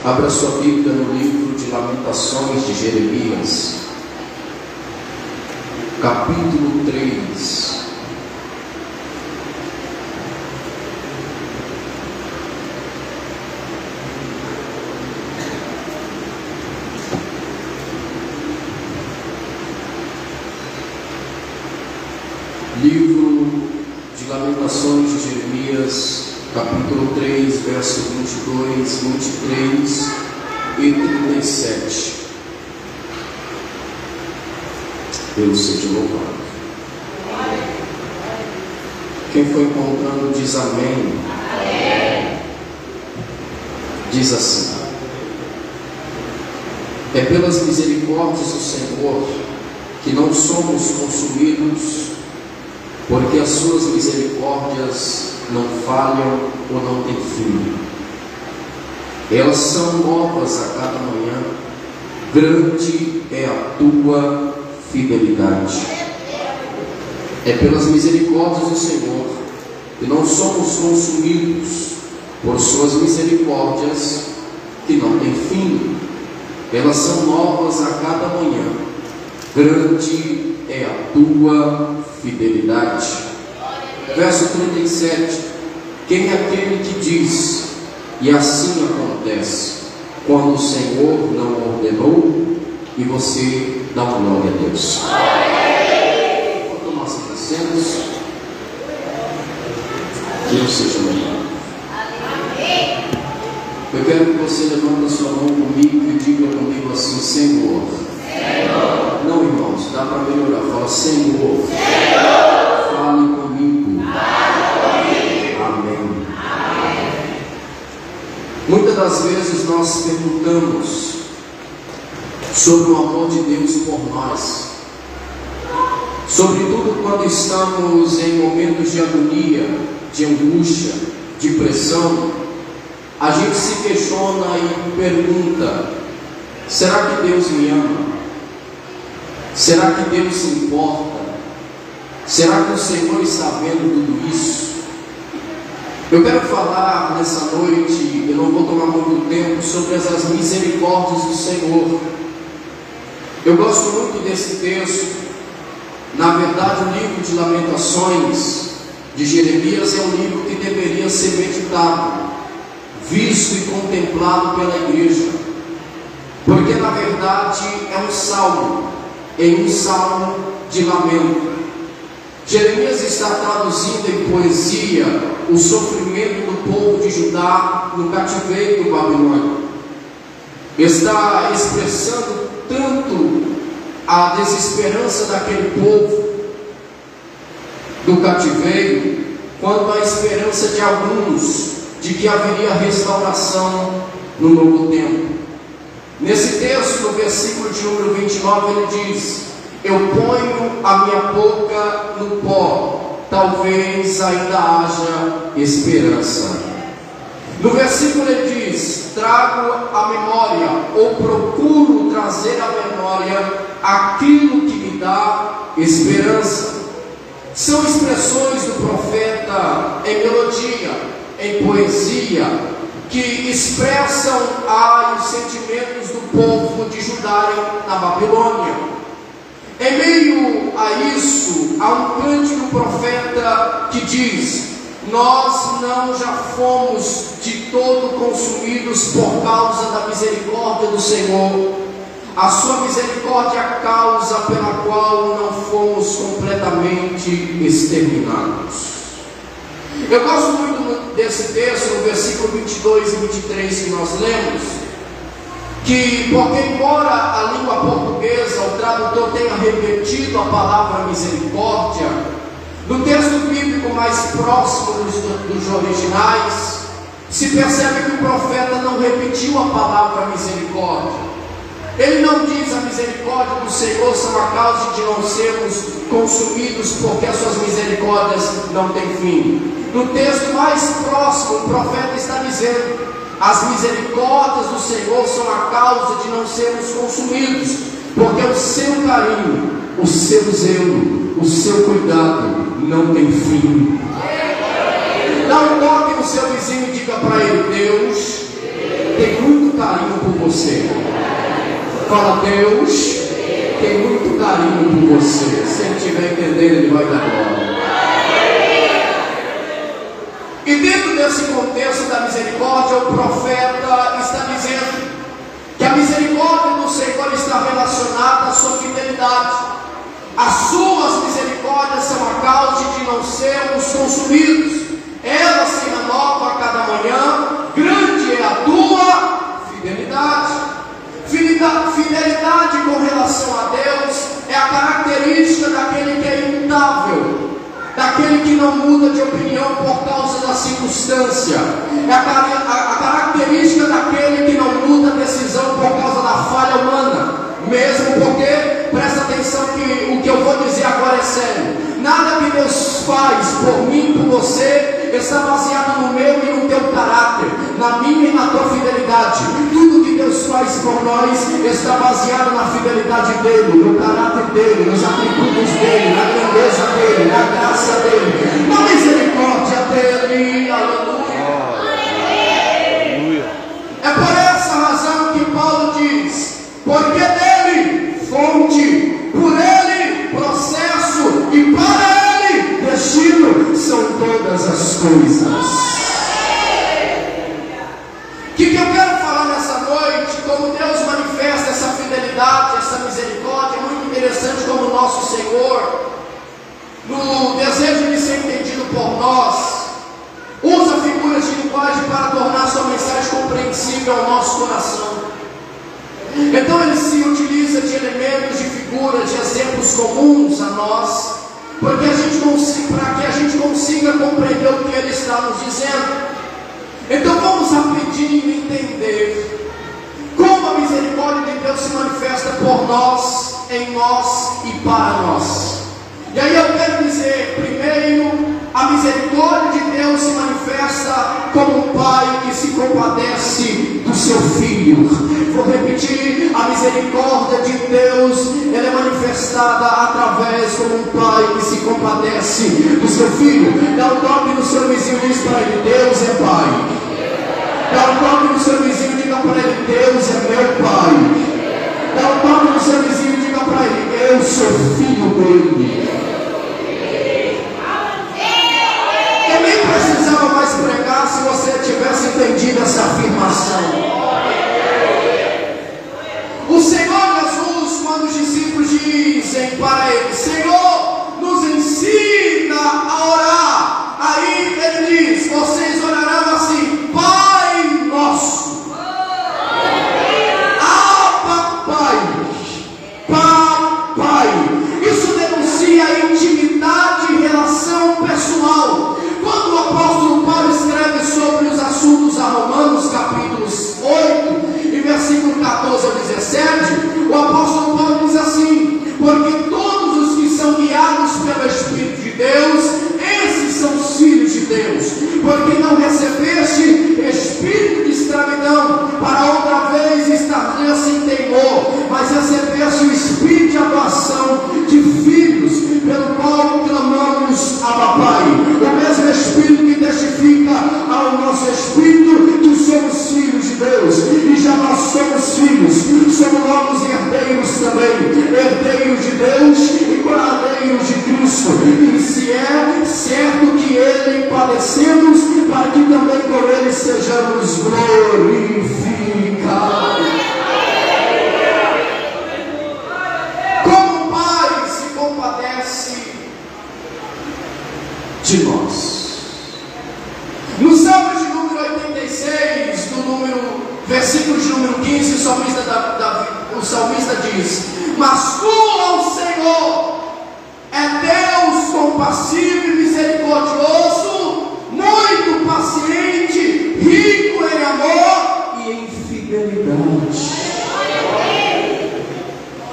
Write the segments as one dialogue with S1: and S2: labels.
S1: Abra sua Bíblia no livro de Lamentações de Jeremias, capítulo 3. Livro de Lamentações de Jeremias, capítulo 3, verso 22, 23 e 37. Deus seja louvado. Quem foi encontrando diz amém. Amém. Diz assim: é pelas misericórdias do Senhor que não somos consumidos, porque as suas misericórdias não falham ou não têm fim. Elas são novas a cada manhã, grande é a tua fidelidade. É pelas misericórdias do Senhor que não somos consumidos, por suas misericórdias que não têm fim. Elas são novas a cada manhã, grande é a tua fidelidade. Verso 37: quem é aquele que diz, e assim acontece, quando o Senhor não ordenou, e você dá glória a Deus? Quando nós crescemos, Deus seja louvado. Eu quero que você levante a sua mão comigo e diga comigo assim: Senhor. Senhor. Não, irmãos, dá para melhorar. Fala: Senhor. Senhor. Fale comigo. Amém. Amém. Muitas das vezes nós perguntamos sobre o amor de Deus por nós, sobretudo quando estamos em momentos de agonia, de angústia, de pressão. A gente se questiona e pergunta: será que Deus me ama? Será que Deus se importa? Será que o Senhor está vendo tudo isso? Eu quero falar nessa noite, eu não vou tomar muito tempo, sobre as misericórdias do Senhor. Eu gosto muito desse texto. Na verdade, o livro de Lamentações de Jeremias é um livro que deveria ser meditado, visto e contemplado pela igreja, porque na verdade é um salmo, um salmo de lamento. Jeremias está traduzindo em poesia o sofrimento do povo de Judá no cativeiro do Babilônia. Está expressando tanto a desesperança daquele povo do cativeiro, quanto a esperança de alguns de que haveria restauração no novo tempo. Nesse texto, no versículo de número 29, ele diz: eu ponho a minha boca no pó, talvez ainda haja esperança. No versículo ele diz: trago à memória, ou procuro trazer à memória aquilo que me dá esperança. São expressões do profeta em melodia, em poesia, que expressam os sentimentos do povo de Judá na Babilônia. Em meio a isso, há um cântico profeta que diz: nós não já fomos de todo consumidos por causa da misericórdia do Senhor. A sua misericórdia é a causa pela qual não fomos completamente exterminados. Eu gosto muito desse texto, no versículo 22 e 23 que nós lemos, que porque embora a língua portuguesa, o tradutor tenha repetido a palavra misericórdia, no texto bíblico mais próximo dos originais, se percebe que o profeta não repetiu a palavra misericórdia. Ele não diz: a misericórdia do Senhor são a causa de não sermos consumidos, porque as suas misericórdias não têm fim. No texto mais próximo, o profeta está dizendo: as misericórdias do Senhor são a causa de não sermos consumidos, porque o seu carinho, o seu zelo, o seu cuidado não tem fim. Não toque no seu vizinho e diga para ele: Deus tem muito muito carinho por você. Fala, Deus tem muito carinho por você. Se Ele estiver entendendo, Ele vai dar glória. E dentro desse contexto da misericórdia, o profeta está dizendo que a misericórdia do Senhor está relacionada à sua fidelidade. As suas misericórdias são a causa de não sermos consumidos. Elas se renovam a cada manhã. Grande é a tua fidelidade. Fidelidade com relação a Deus é a característica daquele que é imutável, daquele que não muda de opinião por causa da circunstância. É a característica daquele que não muda a decisão por causa da falha humana. Mesmo porque, presta atenção que o que eu vou dizer agora é sério. Nada que Deus faz por mim, por você, está baseado no meu e no teu caráter, na minha e na tua fidelidade. Tudo que Deus faz por nós está baseado na fidelidade dEle, no caráter dEle, nos atributos dEle, na grandeza dEle, na graça dEle, na misericórdia dEle. Aleluia. É por essa razão que Paulo diz: porque dEle, fonte, por Ele, processo, e para Ele, destino, são todas as coisas. O que eu quero falar nessa noite? Como Deus manifesta essa fidelidade, essa misericórdia, muito interessante como o nosso Senhor, no desejo de ser entendido por nós, usa figuras de linguagem para tornar sua mensagem compreensível ao nosso coração. Então ele se utiliza de elementos, de figuras, de exemplos comuns a nós, para que a gente consiga compreender o que ele está nos dizendo. Então vamos rapidinho entender como a misericórdia de Deus se manifesta por nós, em nós e para nós. E aí eu quero dizer, primeiro, a misericórdia de Deus se manifesta como um pai que se compadece do seu filho. Vou repetir: a misericórdia de Deus, ela é manifestada através como um pai que se compadece do seu filho. Dá um toque no seu vizinho e diz para ele: Deus é pai. Dá um toque no seu vizinho e diga para ele: Deus é meu pai. Dá um toque no seu vizinho e diga para ele: eu sou filho dele. Eu nem precisava mais pregar se você tivesse entendido essa afirmação. O Senhor Jesus, quando os discípulos dizem para ele: Senhor, nos ensina a orar. Aí ele diz: vocês orarão assim: Pai nosso. Pai. Isso denuncia a intimidade e relação pessoal. Quando o apóstolo Paulo escreve sobre os assuntos a Romanos, capítulos 8 e versículo 14 a 17, o apóstolo Paulo diz assim: porque todos os que são guiados pelo Espírito de Deus, esses são os filhos de Deus. Porque não recebeste espírito de escravidão, para outra vez estar em temor, mas recebeste o espírito de adoção de filhos, pelo qual clamamos Abba Pai. O mesmo Espírito que testifica ao nosso espírito que somos filhos de Deus. E já nós somos filhos, somos novos herdeiros também, herdeiros de Deus e cordeiros de Cristo. E se é certo que Ele padecemos, para que também com Ele sejamos glorificados. Como o Pai se compadece de nós. No Salmo de número 86, versículo de número 15, o salmista diz: mas tu, ó Senhor, é Deus compassivo e misericordioso, muito paciente, rico em amor e em fidelidade.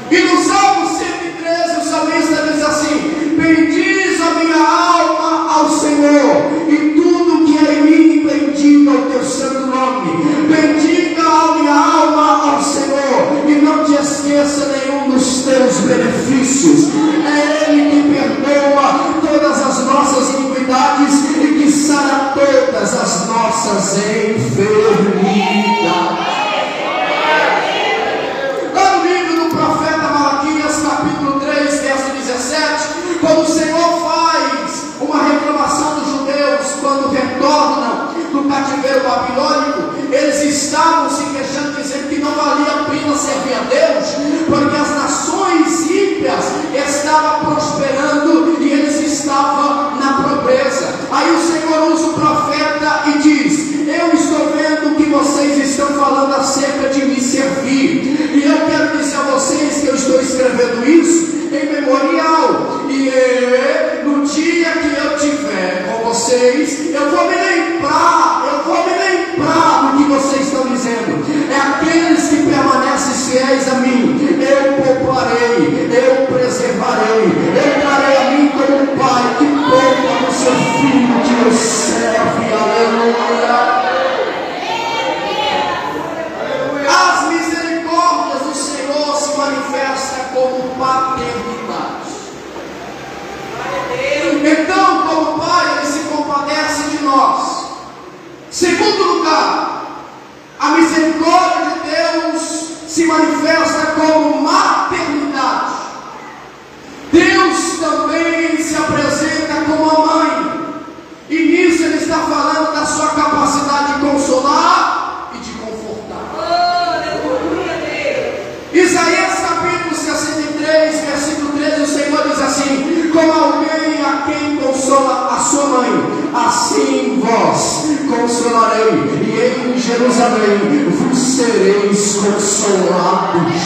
S1: E no Salmo 113 o salmista diz assim: bendiz a minha alma ao Senhor, e tudo que é em mim bendiga o teu santo nome. Bendiga a minha alma ao Senhor, e não te esqueça nenhum dos teus benefícios. É Ele que perdoa todas as nossas iniquidades e que sara todas as nossas enfermidades. servir. E eu quero dizer a vocês que eu estou escrevendo isso em memorial. E no dia que eu tiver com vocês, eu vou me lembrar do que vocês estão dizendo. É aqueles que permanecem fiéis a mim, eu pouparei, eu preservarei, eu trarei a mim como um pai que poupa no seu filho que o serve. Aleluia. As misericórdias do Senhor se manifestam como paternidade. Então, como Pai, Ele se compadece de nós. Segundo lugar, a misericórdia de Deus se manifesta como maternidade. Deus também se apresenta como a mãe. E nisso Ele está falando da sua capacidade de consolar e de confortar. Isaías capítulo 63, versículo 13, o Senhor diz assim: como alguém a quem consola a sua mãe, assim vós consolarei, e em Jerusalém vos sereis consolados.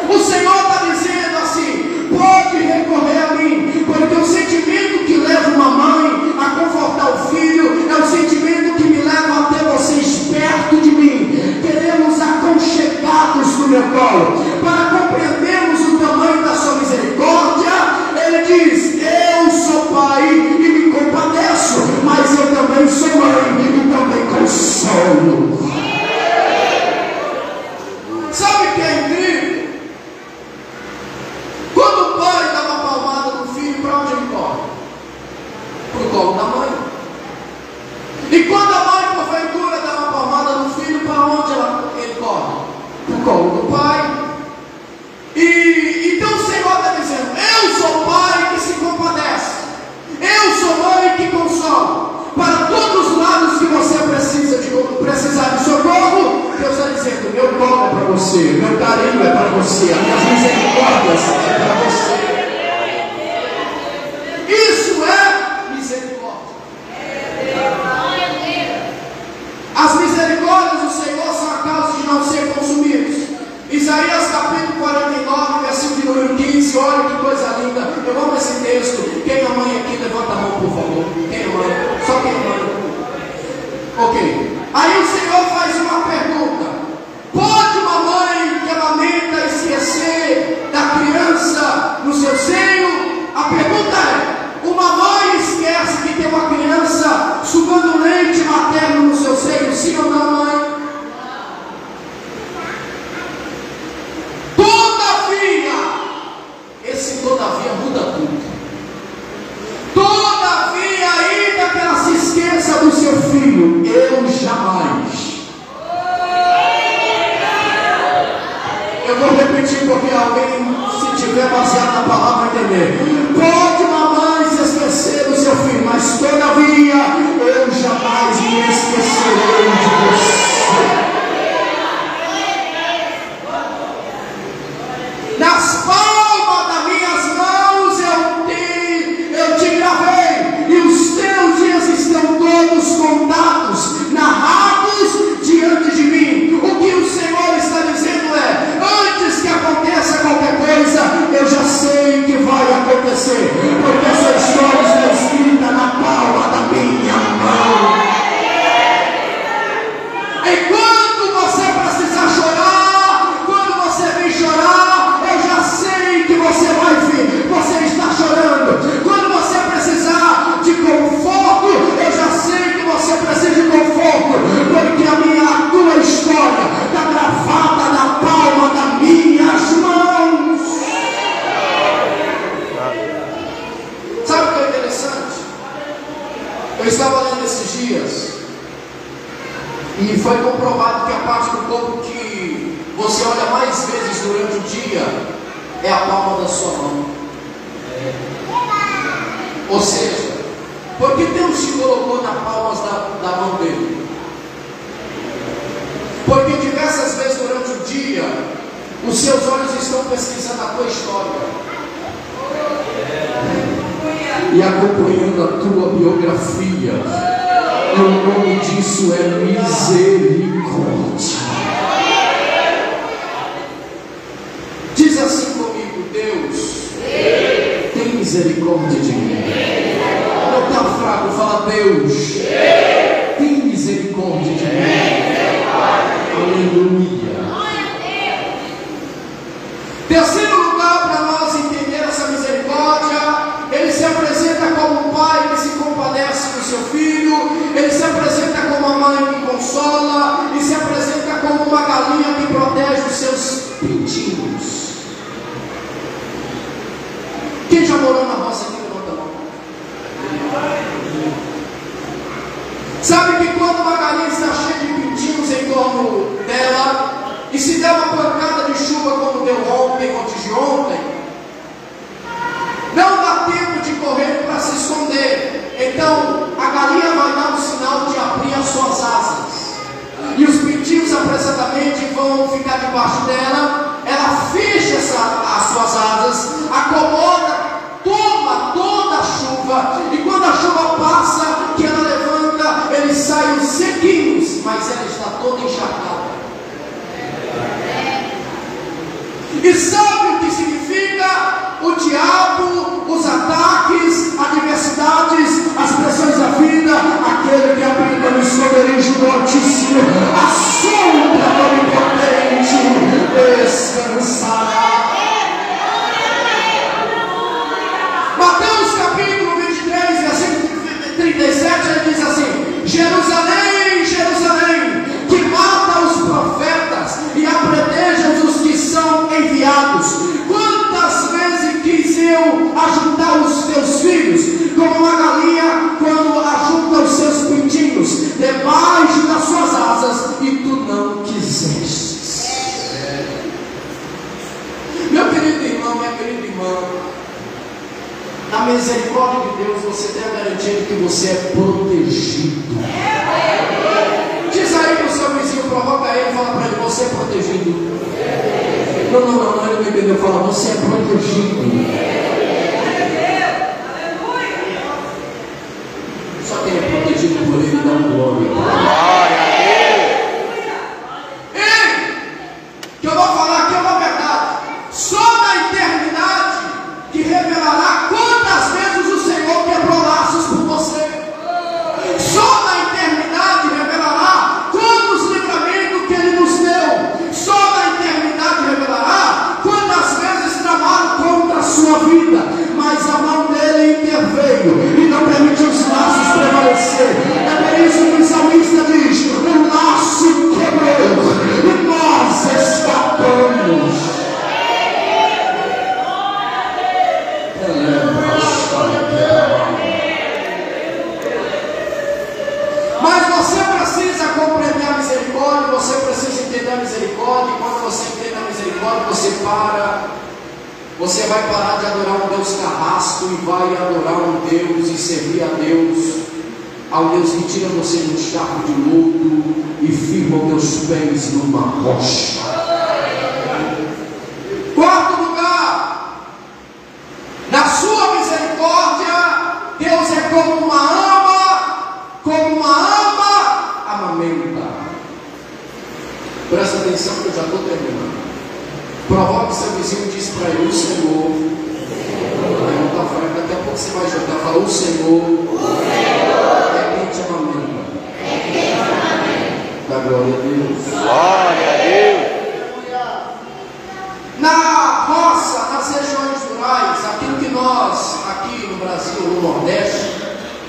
S1: O Senhor está dizendo assim: pode recorrer a mim, porque o sentimento que leva uma mãe a confortar o filho é o sentimento que me leva até vocês perto de mim, queremos aconchegados no meu colo, para compreendermos o tamanho da sua misericórdia. Ele diz: eu sou pai e me compadeço, mas eu também sou mãe e também consolo. Sabe o que é incrível? Quando o pai dá uma palmada no filho, para onde ele corre? Para o colo da mãe. E quando a mãe, porventura, dá uma palmada no filho, para onde ele corre? Para o colo do pai. E então o Senhor está dizendo: eu sou pai que se compadece, eu sou mãe que consola. Para todos os lados que você precisar de socorro, Deus está dizendo: meu colo é para você, meu carinho é para você, as minhas misericórdias é para você. Isso é misericórdia. As misericórdias do Senhor são a causa de não ser consumidos. Isaías capítulo 49, versículo número 15, olha que coisa linda. Eu amo esse texto. Quem é mãe aqui, levanta a mão, por favor. Quem é mãe? Só quem é mãe. Ok. Aí o Senhor faz uma pergunta: pode uma mãe que lamenta esquecer da criança no seu seio? A pergunta é: uma mãe esquece que tem uma criança sugando leite materno no seu seio? Sim ou não, mãe? Esse todavia muda tudo. Todavia, ainda que ela se esqueça do seu filho, eu jamais. Eu vou repetir porque alguém, se tiver baseado na palavra, vai entender. Pode uma mãe se esquecer do seu filho, mas todavia eu jamais me esquecerei de você. Nas palmas das minhas mãos eu te gravei, e os teus dias estão todos contados, narrados diante de mim. O que o Senhor está dizendo é: antes que aconteça qualquer coisa, eu já sei que vai acontecer, porque essa história está escrita na palma da minha mão. Enquanto você precisar chorar, quando você vir chorar, eu já sei que você vai vir. Você está chorando. Quando você precisar de conforto, eu já sei que você precisa de conforto, porque a tua história está gravada na palma das minhas mãos. Sabe o que é interessante? Eu estava lendo esses dias e foi comprovado que a parte do corpo que você olha mais vezes durante o dia é a palma da sua mão. Ou seja, porque Deus te colocou na palma da mão dele? Porque diversas vezes durante o dia os seus olhos estão pesquisando a tua história e acompanhando a tua biografia. E o nome disso é misericórdia. vão ficar debaixo dela, ela fecha as suas asas, acomoda, toma toda a chuva, e quando a chuva passa, que ela levanta, eles saem sequinhos, mas ela está toda encharcada. E sabe o que significa o diabo, os ataques, adversidades, as pressões da vida? Aquele que aprendeu no esconderijo do Altíssimo, a sombra do Onipotente descansará. Mateus capítulo 23, versículo 37, ele diz assim: Jerusalém, Jerusalém, que mata os profetas e apredejam os que são enviados, quantas vezes quis eu ajuntar os teus filhos, como uma galinha quando ajunta os seus pintinhos debaixo das suas asas, e tu não quisestes. Meu querido irmão, minha querida irmã, na misericórdia de Deus, você tem a garantia de que você é protegido. Diz aí para o seu vizinho, provoca ele e fala para ele: você é protegido. Não, ele não entendeu. Fala: você é protegido. Só quem é protegido por ele dá glória. Glória a Deus. Ei, que eu vou falar aqui é uma verdade. Só na eternidade que revelará quantas vezes o Senhor quebrou laços por você. Só na eternidade revelará quantos livramentos que Ele nos deu. Só na eternidade revelará quantas vezes tramaram contra a sua vida, mas a mão dele interveio e não permitiu os laços prevalecer. É por isso que o salmista diz: o laço quebrou e nós escapamos. Mas você precisa compreender a misericórdia, você precisa entender a misericórdia, e quando você entende a misericórdia, você vai parar de adorar um Deus carrasco e vai adorar um Deus e servir a Deus, ao Deus que tira você de um charco de lodo e firma os teus pés numa rocha. Quarto lugar, na sua misericórdia, Deus é como uma ama amamenta. Presta atenção que eu já estou terminando. Provoque seu vizinho e diz para ele: o Senhor. Não está falando, daqui a pouco você vai jantar. Fala: o Senhor é quem te amamenta. Da glória a Deus. Glória a Deus. Na roça, nas regiões rurais, aquilo que nós, aqui no Brasil, no Nordeste,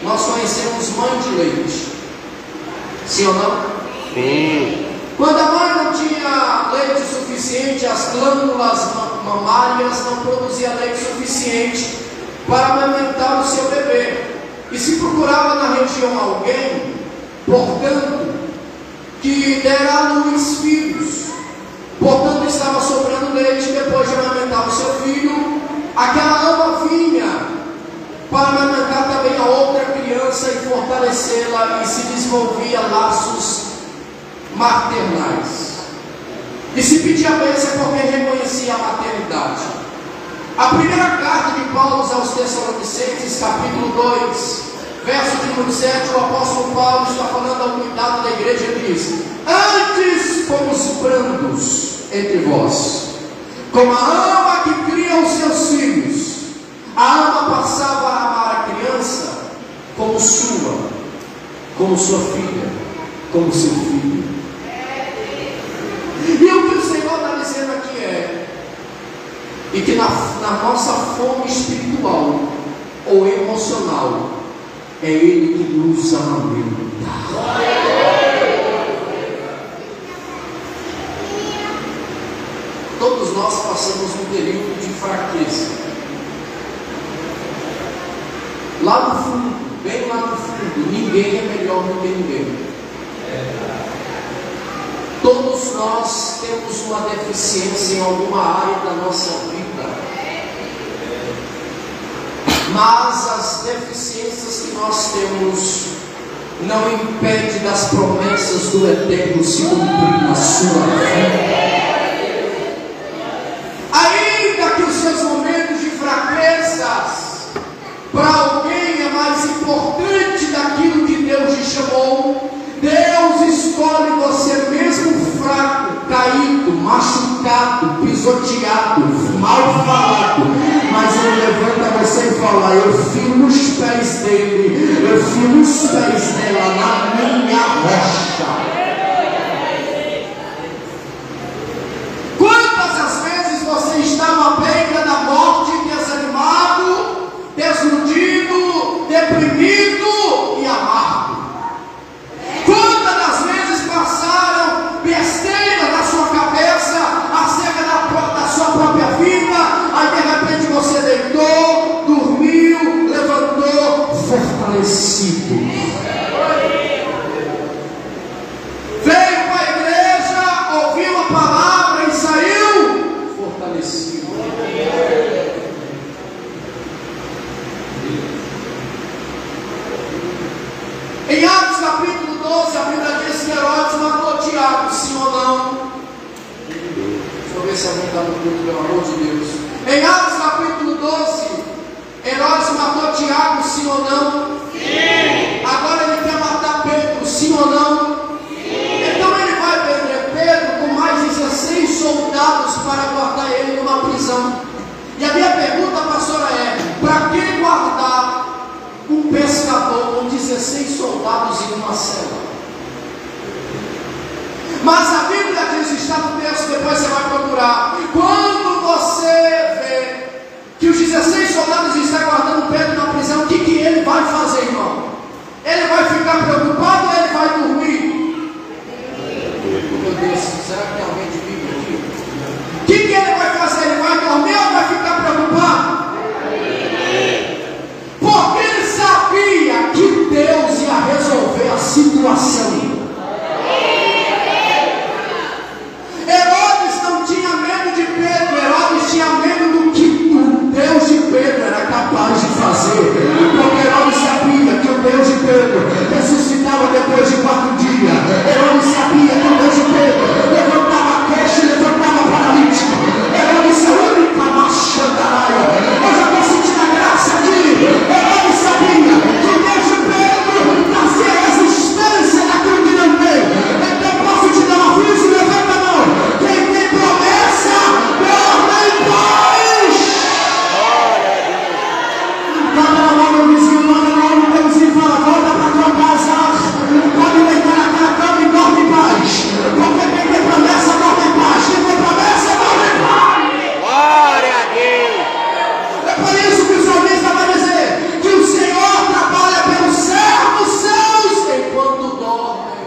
S1: nós conhecemos mãe de leite. Sim ou não? Sim. Quando a mãe não tinha leite suficiente, as glândulas mamárias não produziam leite suficiente para amamentar o seu bebê. E se procurava na região alguém, portanto, que dera à luz filhos. Portanto, estava sobrando leite depois de amamentar o seu filho. Aquela ama vinha para amamentar também a outra criança e fortalecê-la, e se desenvolvia laços maternais. E se pedia a bênção porque reconhecia a maternidade. A primeira carta de Paulo aos Tessalonicenses, capítulo 2, verso número 7, o apóstolo Paulo está falando ao cuidado da igreja e diz: antes fomos brandos entre vós, como a ama que cria os seus filhos. A ama passava a amar a criança como sua filha, como seu filho. E o que o Senhor está dizendo aqui é, e que na nossa fome espiritual ou emocional, é Ele que nos amamenta. Todos nós passamos um período de fraqueza. Lá no fundo, bem lá no fundo, ninguém é melhor do que ninguém. Todos nós temos uma deficiência em alguma área da nossa vida. Mas as deficiências que nós temos, não impede das promessas do Eterno se cumprir na sua vida. Ainda que os seus momentos de fraquezas para alguém é mais importante daquilo que Deus te chamou, Deus escolhe você mesmo fraco, caído, machucado, pisoteado, mal falado, mas Ele levanta você e fala: eu firo os pés dele, eu firo os pés dela na minha rocha. Quantas as vezes você estava à beira da morte, desanimado, desiludido, deprimido e amargo? Quantas das vezes passaram besteira na sua cabeça acerca da sua própria vida, aí de repente você deitou, dormiu, levantou, fortalecido. Veio para a igreja, ouviu a palavra e saiu fortalecido. Em Atos capítulo 12, a Bíblia diz que Herodes matou Tiago, sim ou não? Deixa eu ver se alguém está no culto, pelo amor de Deus. Em Atos capítulo 12, Herodes matou Tiago, sim ou não? Sim. Agora ele quer matar Pedro, sim ou não? Sim. Então ele vai prender Pedro com mais 16 soldados para guardar ele numa prisão. E a minha pergunta, pastora, é: para que guardar um pescador com 16 soldados em uma cela? Mas a Bíblia diz, está no texto, depois você vai procurar. Quando você vê que os 16 soldados estão guardando Pedro na prisão, o que ele vai fazer, irmão? Ele vai ficar preocupado ou ele vai dormir? Meu Deus, será que tem alguém de Bíblia aqui? O que ele vai fazer? Ele vai dormir ou vai ficar preocupado? Porque ele sabia que Deus ia resolver a situação. Herodes não tinha medo de Pedro, Herodes tinha medo do que o Deus de Pedro era capaz de fazer. Porque Herodes sabia que o Deus de Pedro ressuscitava depois de 4 dias. Herodes sabia que o Deus de Pedro levantava coxa e levantava paralítico. Herodes sabia que a marcha da raia. Eu já estou sentindo a graça aqui. Herodes sabia que o Deus de Pedro trazia resistência naquilo que não tem. Então posso te dar um aviso, levanta a mão. Quem tem promessa, dorme em paz. Toca na mão do vizinho, toca na mão do vizinho e fala: volta para tua casa. Pode deitar naquela cama e dorme em paz. Porque quem tem promessa, dorme em paz. Quem tem promessa, dorme em paz.
S2: Glória a Deus.
S1: É por isso que o salmista vai dizer que o Senhor trabalha pelos servos seus enquanto dormem.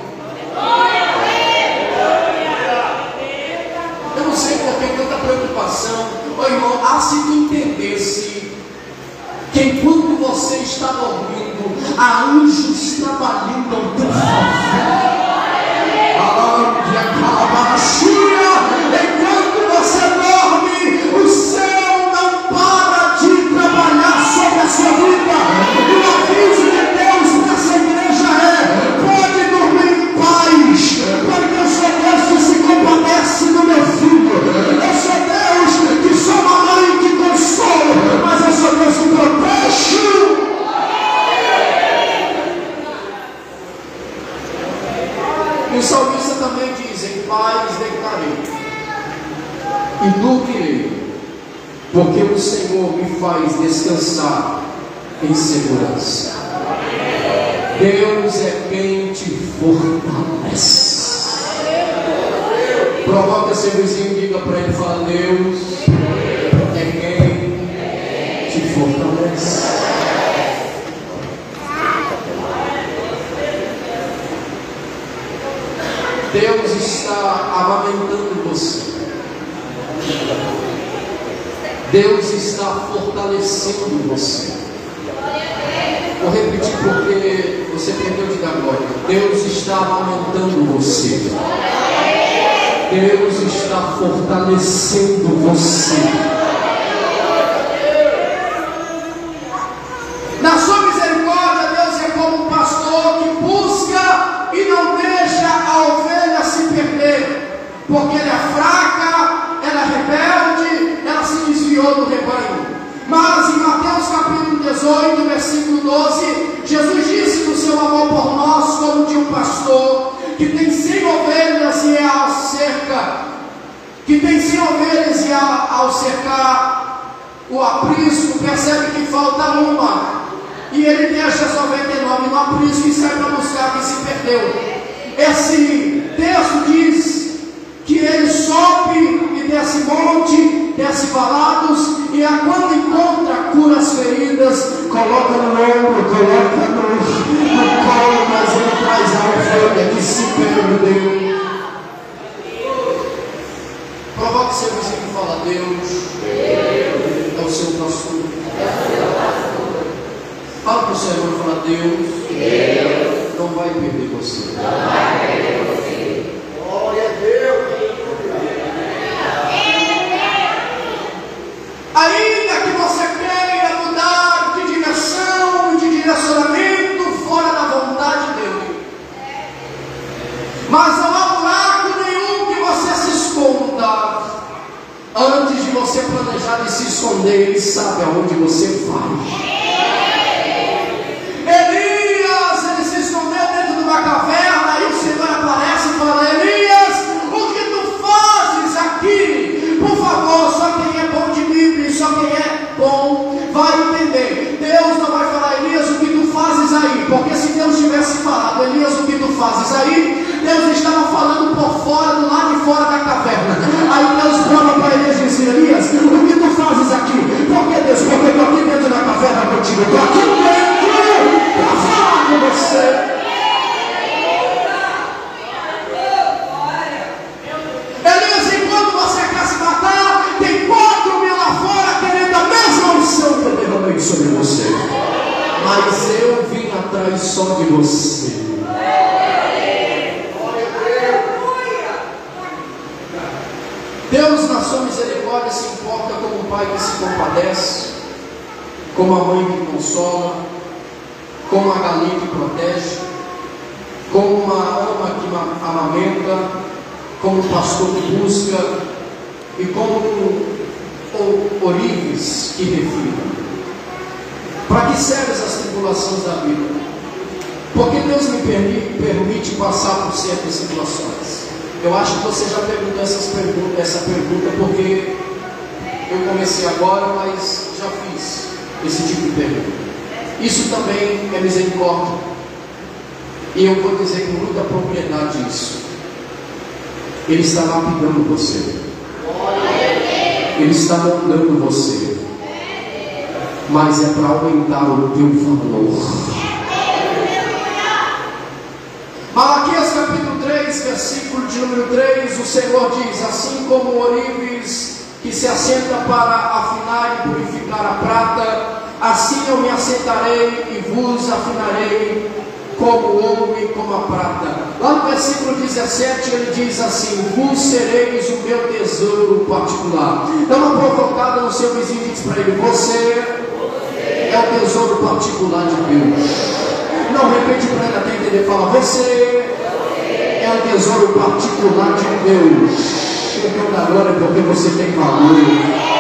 S1: Eu não sei por que tanta preocupação. Ô irmão, se tu entendesse que enquanto você está dormindo, há anjos trabalhando ao teu favor. Enquanto você dorme, o céu não para de trabalhar sobre a sua vida. E o aviso de Deus para essa igreja é: pode dormir em paz, porque eu sou Deus que se compadece do meu filho. Eu sou Deus que sou uma mãe que consolo, mas eu sou Deus que protege. E o salmista também diz: em paz deitarei e dormirei, porque o Senhor me faz descansar em segurança. Deus é quem te fortalece. Provoca seu vizinho e diga para ele, fala: Deus é quem te fortalece. Deus está amamentando você. Deus está fortalecendo você. Vou repetir porque você perdeu de dar glória. Deus está amamentando você. Deus está fortalecendo você. Na sua misericórdia, Deus é como um pastor que busca porque ela é fraca, ela é rebelde, ela se desviou do rebanho. Mas em Mateus capítulo 18, versículo 12, Jesus disse do seu amor por nós, como de um pastor que tem 100 ovelhas e é ao cerca, que tem 100 ovelhas e ao cercar o aprisco, percebe que falta uma, e ele deixa as 99 no aprisco e sai para buscar quem se perdeu. Esse texto diz que ele sobe e desce monte, desce valados, e quando encontra, cura as feridas, coloca no ombro, coloca no colo, mas ele traz a ovelha que se perdeu. Provoque seu vizinho e fala: Deus é o seu pastor. Fala para o seu irmão e fala: Deus não vai perder você. Glória a Deus. Ainda que você queira mudar de direção, de direcionamento fora da vontade dele, mas não há buraco nenhum que você se esconda. Antes de você planejar de se esconder, ele sabe aonde você vai. Elias, ele se escondeu dentro de uma caverna, aí o Senhor aparece e fala: Elias, o que tu fazes aqui? Por favor, só quem é bom de Bíblia, só quem é bom vai entender. Deus não vai falar: Elias, o que tu fazes aí? Porque se Deus tivesse falado: Elias, o que tu fazes aí? Deus estava falando por fora, do lado de fora da caverna. Aí Deus fala para Elias e diz: Elias, o que tu fazes aqui? Por que, Deus? Porque eu estou aqui dentro da caverna contigo. Eu estou aqui dentro para falar com você. Elias, enquanto você quer se matar, tem 4.000 lá fora querendo a mesma unção que eu derramei sobre você. Mas eu vim atrás só de você. Deus, na sua misericórdia, se importa como um pai que se compadece, como a mãe que consola, como a galinha que protege, como uma ama que amamenta, como um pastor que busca, e como orives que refina. Para que servem as tribulações da vida? Porque Deus me permite passar por certas situações. Eu acho que você já perguntou essa pergunta, porque eu comecei agora, mas já fiz esse tipo de pergunta. Isso também é misericórdia. E eu vou dizer com muita propriedade isso. Ele está lapidando você. Ele está moldando você. Mas é para aumentar o teu valor. Malaquias capítulo 3, versículo de número 3, o Senhor diz: assim como orives que se assenta para afinar e purificar a prata, assim eu me assentarei e vos afinarei como o ouro e como a prata. Lá no versículo 17 ele diz assim: vos sereis o meu tesouro particular. Dá uma provocada no seu vizinho e diz para ele: você é o tesouro particular de Deus. Não, repete para ele até entender. Fala: você é o tesouro particular de Deus. Chegou da glória porque você tem valor.